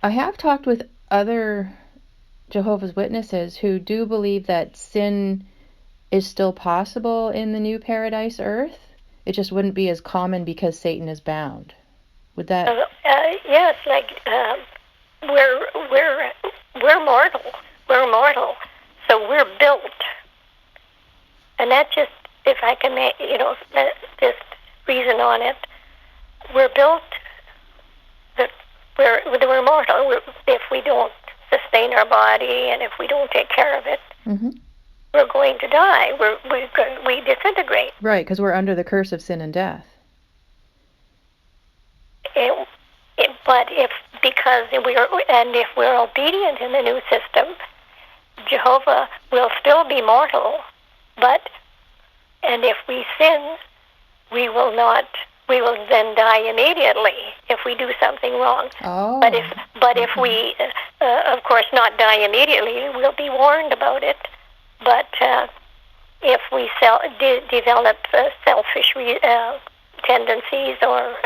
I have talked with other Jehovah's Witnesses who do believe that sin is still possible in the new paradise earth. It just wouldn't be as common because Satan is bound. Would that? Yes, like we're we're we're mortal. We're mortal, so we're built, and that just, if I can, just reason on it, we're built that we're mortal. If we don't sustain our body and if we don't take care of it, Mm-hmm. we're going to die. We disintegrate. Right, because we're under the curse of sin and death. But if we're obedient in the new system, Jehovah will still be mortal. And if we sin, we will not. We will then die immediately if we do something wrong. Oh. If we, of course, not die immediately, we'll be warned about it. But if we develop selfish tendencies or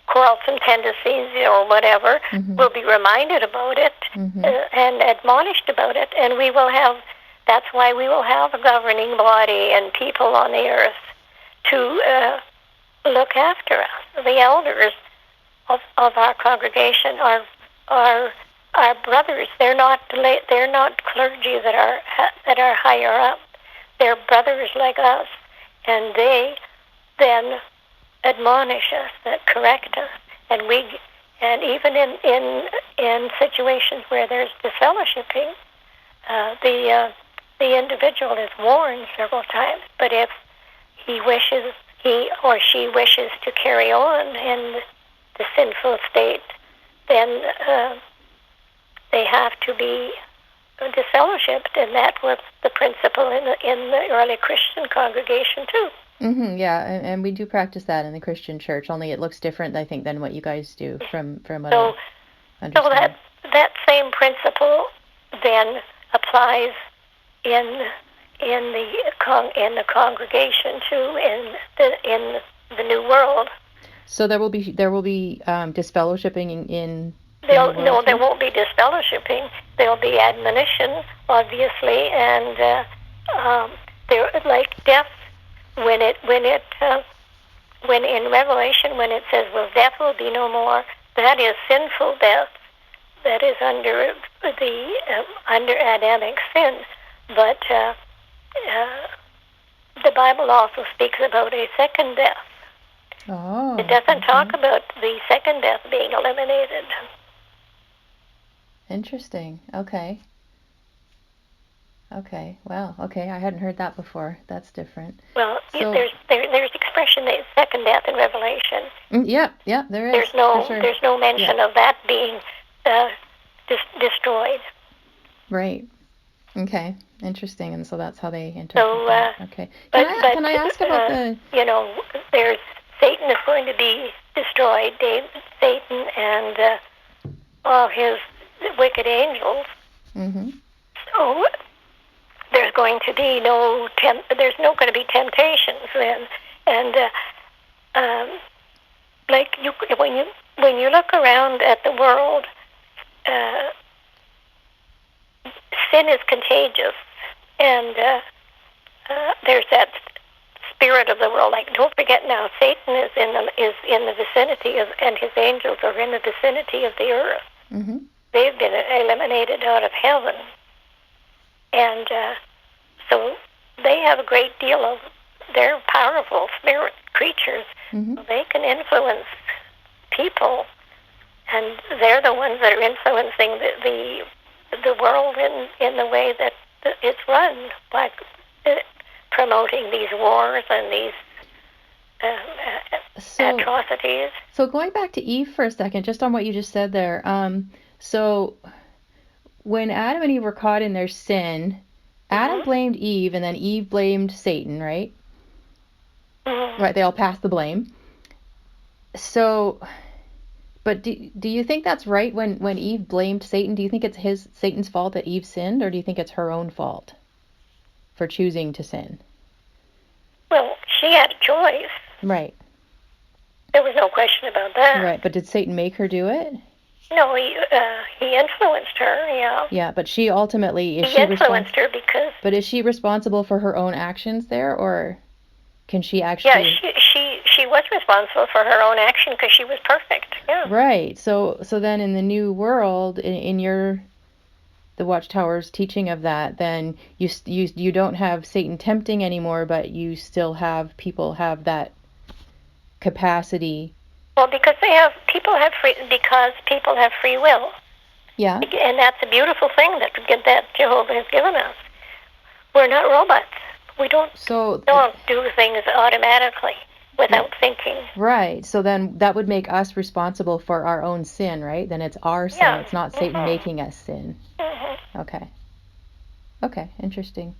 quarrelsome tendencies or whatever, Mm-hmm. we'll be reminded about it, Mm-hmm. And admonished about it, and we will have. That's why we will have a governing body and people on the earth to look after us. The elders of our congregation are our brothers. They're not clergy that are higher up. They're brothers like us, and they then admonish us, that correct us, and even in situations where there's disfellowshipping, the individual is warned several times. But if he or she wishes to carry on in the sinful state, then they have to be disfellowshipped, and that was the principle in the early Christian congregation too. Mm-hmm, yeah, and we do practice that in the Christian church, only it looks different, I think, than what you guys do from what I understand. So that same principle then applies in the congregation too, in the new world. So there will be disfellowshipping in There won't be disfellowshipping. There'll be admonition, obviously, and there, like death, when in Revelation, when it says, "Well, death will be no more," that is sinful death. That is under under Adamic sin. But the Bible also speaks about a second death. Oh. It doesn't talk about the second death being eliminated. Interesting. Okay. Wow. Okay. I hadn't heard that before. That's different. Well, there's expression that second death in Revelation. Yeah, there is. There's no mention of that being destroyed. Right. Okay. Interesting. And so that's how they interpret that. Okay. Can I ask about the? There's Satan is going to be destroyed. Satan and all his wicked angels. Mm-hmm. So there's going to be there's not going to be temptations then, and when you look around at the world, sin is contagious, and there's that spirit of the world. Like, don't forget now, Satan is in the vicinity of, and his angels are in the vicinity of the earth. Mm-hmm. They've been eliminated out of heaven. And so they have a great deal of, they're powerful spirit creatures. Mm-hmm. So they can influence people, and they're the ones that are influencing the world in the way that it's run, like promoting these wars and these atrocities. So going back to Eve for a second, just on what you just said there. So when Adam and Eve were caught in their sin, Adam blamed Eve, and then Eve blamed Satan, right? Mm-hmm. Right, they all passed the blame. So, but do you think that's right when Eve blamed Satan? Do you think it's Satan's fault that Eve sinned, or do you think it's her own fault for choosing to sin? Well, she had a choice. Right. There was no question about that. Right, but did Satan make her do it? No, he influenced her. Yeah. Yeah, but she ultimately, He influenced her because. But is she responsible for her own actions there, or can she Yeah, actually? she was responsible for her own action because she was perfect. Yeah. Right. So then in the new world, in your the Watchtower's teaching of that, then you don't have Satan tempting anymore, but you still have people have that capacity. Well, because people have free will. Yeah. And that's a beautiful thing that Jehovah has given us. We're not robots. We don't do things automatically without thinking. Right. So then that would make us responsible for our own sin, right? Then it's our sin. Yeah. It's not Satan making us sin. Mm-hmm. Okay. Okay, interesting.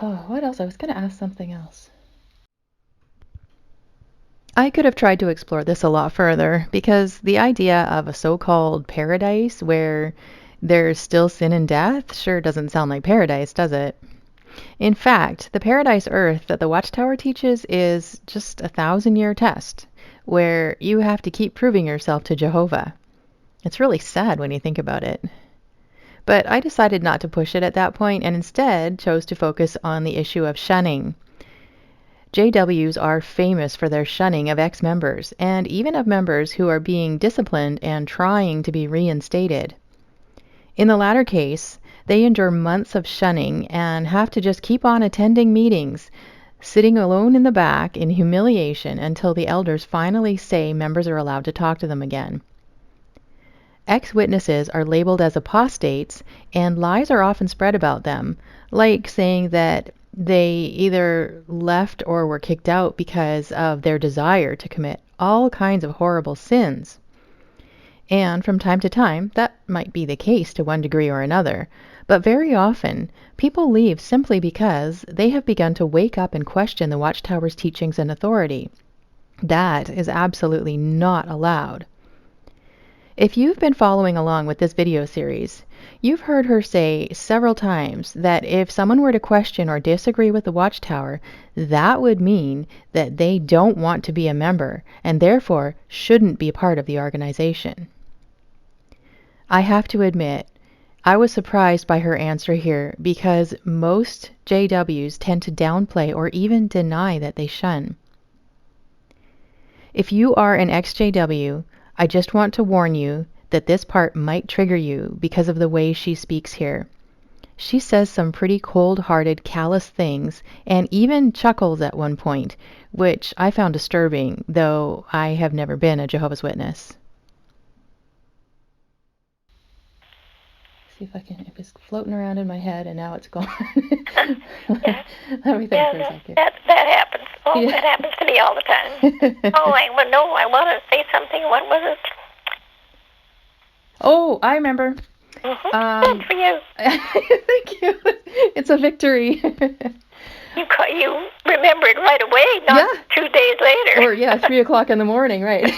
Oh, what else? I was going to ask something else. I could have tried to explore this a lot further because the idea of a so-called paradise where there's still sin and death sure doesn't sound like paradise, does it? In fact, the paradise earth that the Watchtower teaches is just a 1,000-year test where you have to keep proving yourself to Jehovah. It's really sad when you think about it. But I decided not to push it at that point and instead chose to focus on the issue of shunning. JWs are famous for their shunning of ex-members and even of members who are being disciplined and trying to be reinstated. In the latter case, they endure months of shunning and have to just keep on attending meetings, sitting alone in the back in humiliation until the elders finally say members are allowed to talk to them again. Ex-witnesses are labeled as apostates, and lies are often spread about them, like saying that they either left or were kicked out because of their desire to commit all kinds of horrible sins. And from time to time, that might be the case to one degree or another, but very often, people leave simply because they have begun to wake up and question the Watchtower's teachings and authority. That is absolutely not allowed. If you've been following along with this video series, you've heard her say several times that if someone were to question or disagree with the Watchtower, that would mean that they don't want to be a member and therefore shouldn't be part of the organization. I have to admit, I was surprised by her answer here because most JWs tend to downplay or even deny that they shun. If you are an ex-JW, I just want to warn you that this part might trigger you because of the way she speaks here. She says some pretty cold-hearted, callous things and even chuckles at one point, which I found disturbing, though I have never been a Jehovah's Witness. See if I can, it was floating around in my head and now it's gone. Let me think for a second. That happens. Oh, yeah. That happens to me all the time. I want to say something. What was it? Oh, I remember. Good for you. Thank you. It's a victory. You remember it right away, not 2 days later. Or 3 o'clock in the morning, right?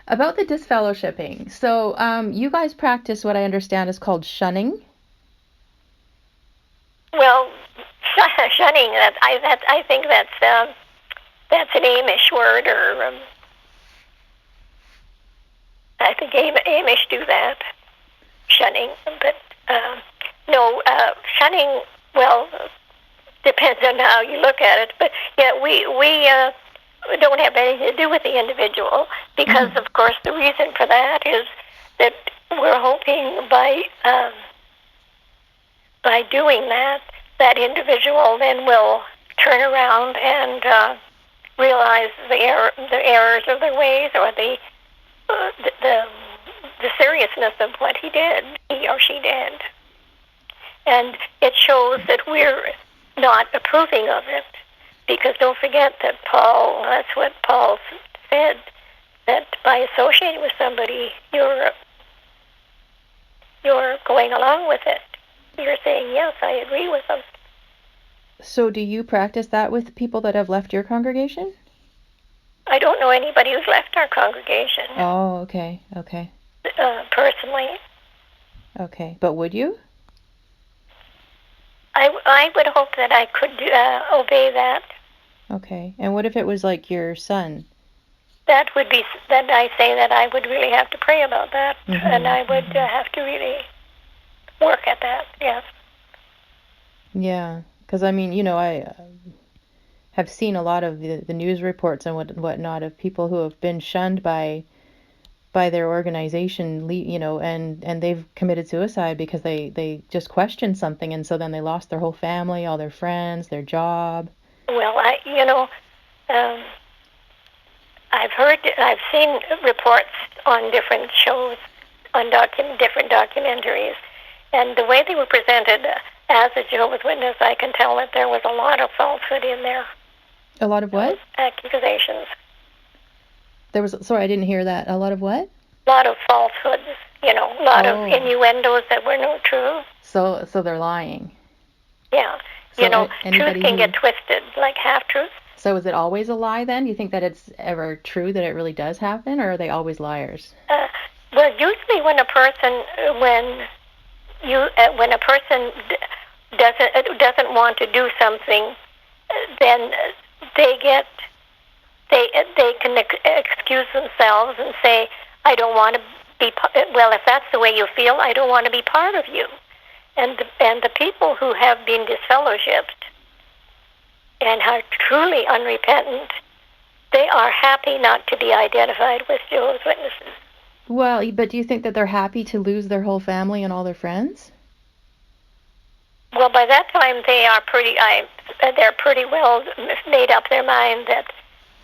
About the disfellowshipping. So you guys practice what I understand is called shunning. Well, shunning. I think that's an Amish word, or I think Amish do that, shunning. But no, shunning. Well, depends on how you look at it. But yeah, we don't have anything to do with the individual because, of course, the reason for that is that we're hoping by doing that individual then will turn around and realize the errors of their ways, or the seriousness of what he or she did. And it shows that we're not approving of it, because don't forget that that's what Paul said, that by associating with somebody, you're going along with it. You're saying, yes, I agree with them. So do you practice that with people that have left your congregation? I don't know anybody who's left our congregation. Oh, okay. Personally. Okay, but would you? I would hope that I could obey that. Okay, and what if it was like your son? that would be, that I say that I would really have to pray about that, and I would have to really work at that, yes. Yeah, because I mean, I have seen a lot of the news reports and whatnot of people who have been shunned by their organization, and they've committed suicide because they just questioned something, and so then they lost their whole family, all their friends, their job. Well, I've seen reports on different shows, on different documentaries, and the way they were presented as a Jehovah's Witness, I can tell that there was a lot of falsehood in there. A lot of what? Accusations. Sorry, I didn't hear that. A lot of what? A lot of falsehoods, a lot of innuendos that were not true. So they're lying. Yeah. So truth can get twisted, like half-truths. So is it always a lie then? Do you think that it's ever true that it really does happen, or are they always liars? Well, usually when a person doesn't want to do something, then they can excuse themselves and say, I don't want to be, well, if that's the way you feel, I don't want to be part of you. And the people who have been disfellowshipped and are truly unrepentant, they are happy not to be identified with Jehovah's Witnesses. Well, but do you think that they're happy to lose their whole family and all their friends? Well, by that time they're pretty well made up their mind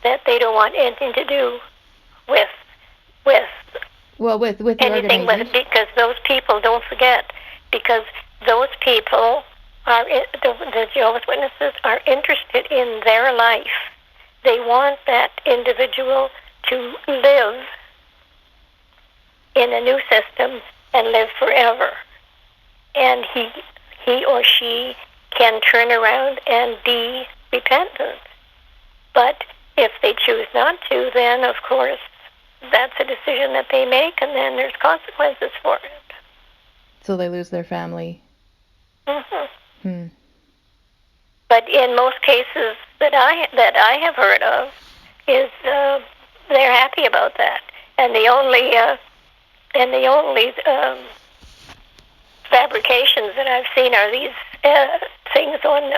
that they don't want anything to do with the anything organization. Because those people, don't forget, because those people are the Jehovah's Witnesses are interested in their life. They want that individual to live in a new system and live forever, and he or she can turn around and be repentant. But if they choose not to, then of course that's a decision that they make, and then there's consequences for it. So they lose their family. Mm-hmm. But in most cases that I have heard of, is they're happy about that, and the only fabrications that I've seen are these things on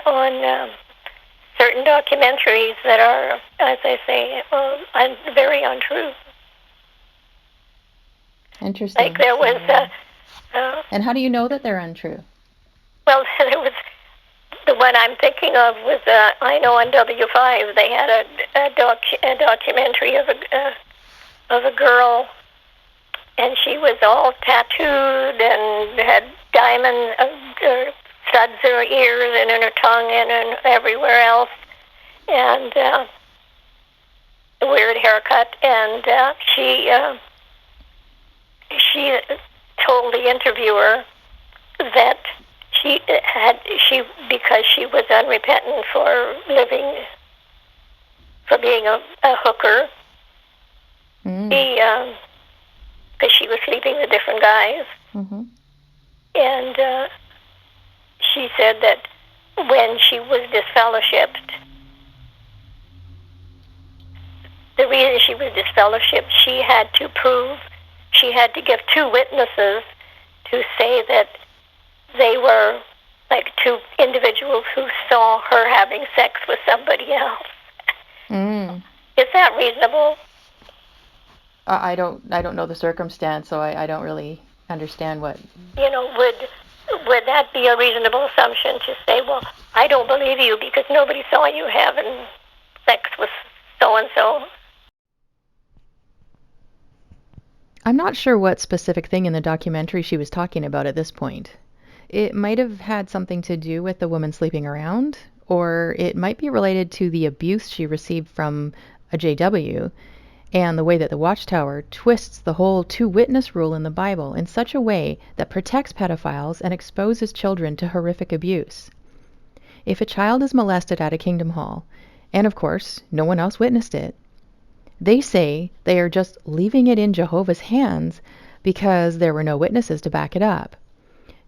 certain documentaries that are, as I say, very untrue. Interesting. Like there was. And how do you know that they're untrue? Well, there was the one I'm thinking of was I know on W5 they had a documentary of a girl, and she was all tattooed and had diamond studs in her ears and in her tongue and everywhere else, and a weird haircut, and she told the interviewer that because she was unrepentant for being a hooker, because she was sleeping with different guys, and she said that when she was disfellowshipped, the reason she was disfellowshipped, she had to give 2 witnesses to say that they were like 2 individuals who saw her having sex with somebody else. Is that reasonable? I don't know the circumstance, so I don't really understand what. Would that be a reasonable assumption to say, well, I don't believe you because nobody saw you having sex with so and so? I'm not sure what specific thing in the documentary she was talking about at this point. It might have had something to do with the woman sleeping around, or it might be related to the abuse she received from a JW, and the way that the Watchtower twists the whole 2-witness rule in the Bible in such a way that protects pedophiles and exposes children to horrific abuse. If a child is molested at a Kingdom Hall, and of course no one else witnessed it, they say they are just leaving it in Jehovah's hands because there were no witnesses to back it up.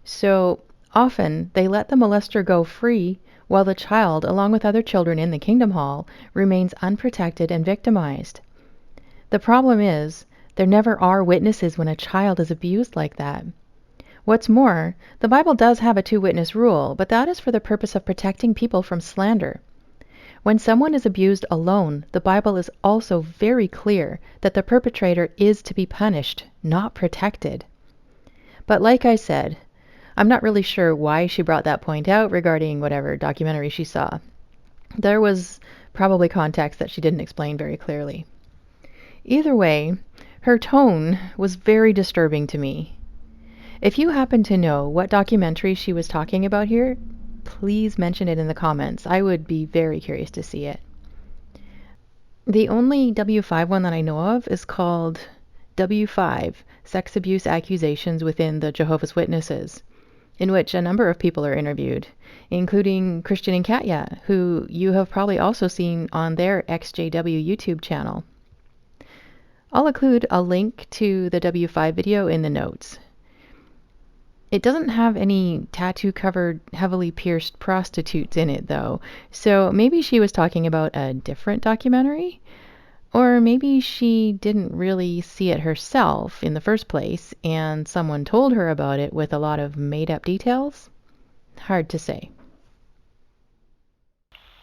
So often they let the molester go free while the child, along with other children in the Kingdom Hall, remains unprotected and victimized. The problem is, there never are witnesses when a child is abused like that. What's more, the Bible does have a two-witness rule, but that is for the purpose of protecting people from slander. When someone is abused alone, the Bible is also very clear that the perpetrator is to be punished, not protected. But like I said, I'm not really sure why she brought that point out regarding whatever documentary she saw. There was probably context that she didn't explain very clearly. Either way, her tone was very disturbing to me. If you happen to know what documentary she was talking about here, please mention it in the comments. I would be very curious to see it. The only W5 one that I know of is called W5, Sex Abuse Accusations Within the Jehovah's Witnesses, in which a number of people are interviewed, including Christian and Katya, who you have probably also seen on their XJW YouTube channel. I'll include a link to the W5 video in the notes. It doesn't have any tattoo-covered, heavily pierced prostitutes in it, though, so maybe she was talking about a different documentary? Or maybe she didn't really see it herself in the first place, and someone told her about it with a lot of made-up details? Hard to say.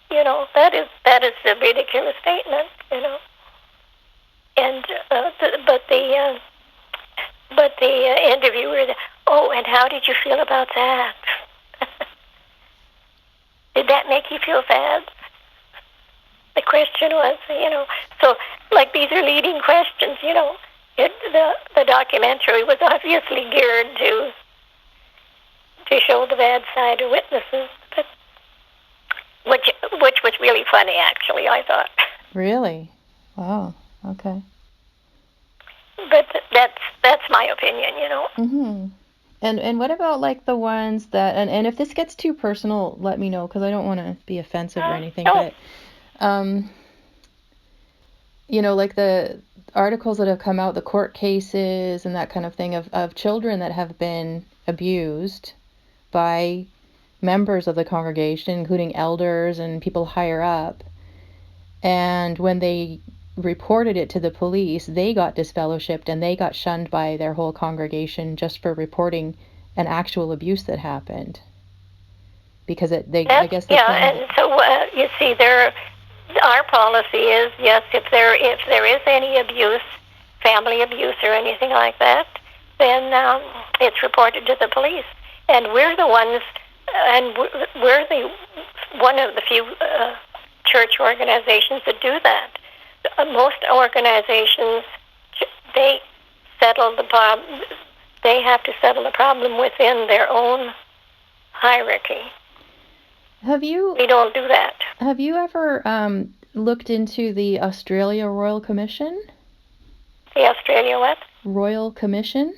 That is a ridiculous statement, And but the interviewer, oh, and how did you feel about that? Did that make you feel bad? The question was, so like these are leading questions, the documentary was obviously geared to show the bad side of witnesses, but which was really funny, actually, I thought. Really? Wow. Okay. But that's my opinion, Mm-hmm. And what about like the ones that and if this gets too personal, let me know, because I don't want to be offensive or anything. No. But like the articles that have come out, the court cases and that kind of thing of children that have been abused by members of the congregation, including elders and people higher up. And when they reported it to the police, they got disfellowshipped and they got shunned by their whole congregation just for reporting an actual abuse that happened. Because I guess they and so you see, our policy is, yes, if there is any abuse, family abuse or anything like that, then it's reported to the police, and we're the ones, and we're one of the few church organizations that do that. Most organizations, they settle the problem. They have to settle the problem within their own hierarchy. We don't do that. Have you ever looked into the Australia Royal Commission? The Australia what? Royal Commission.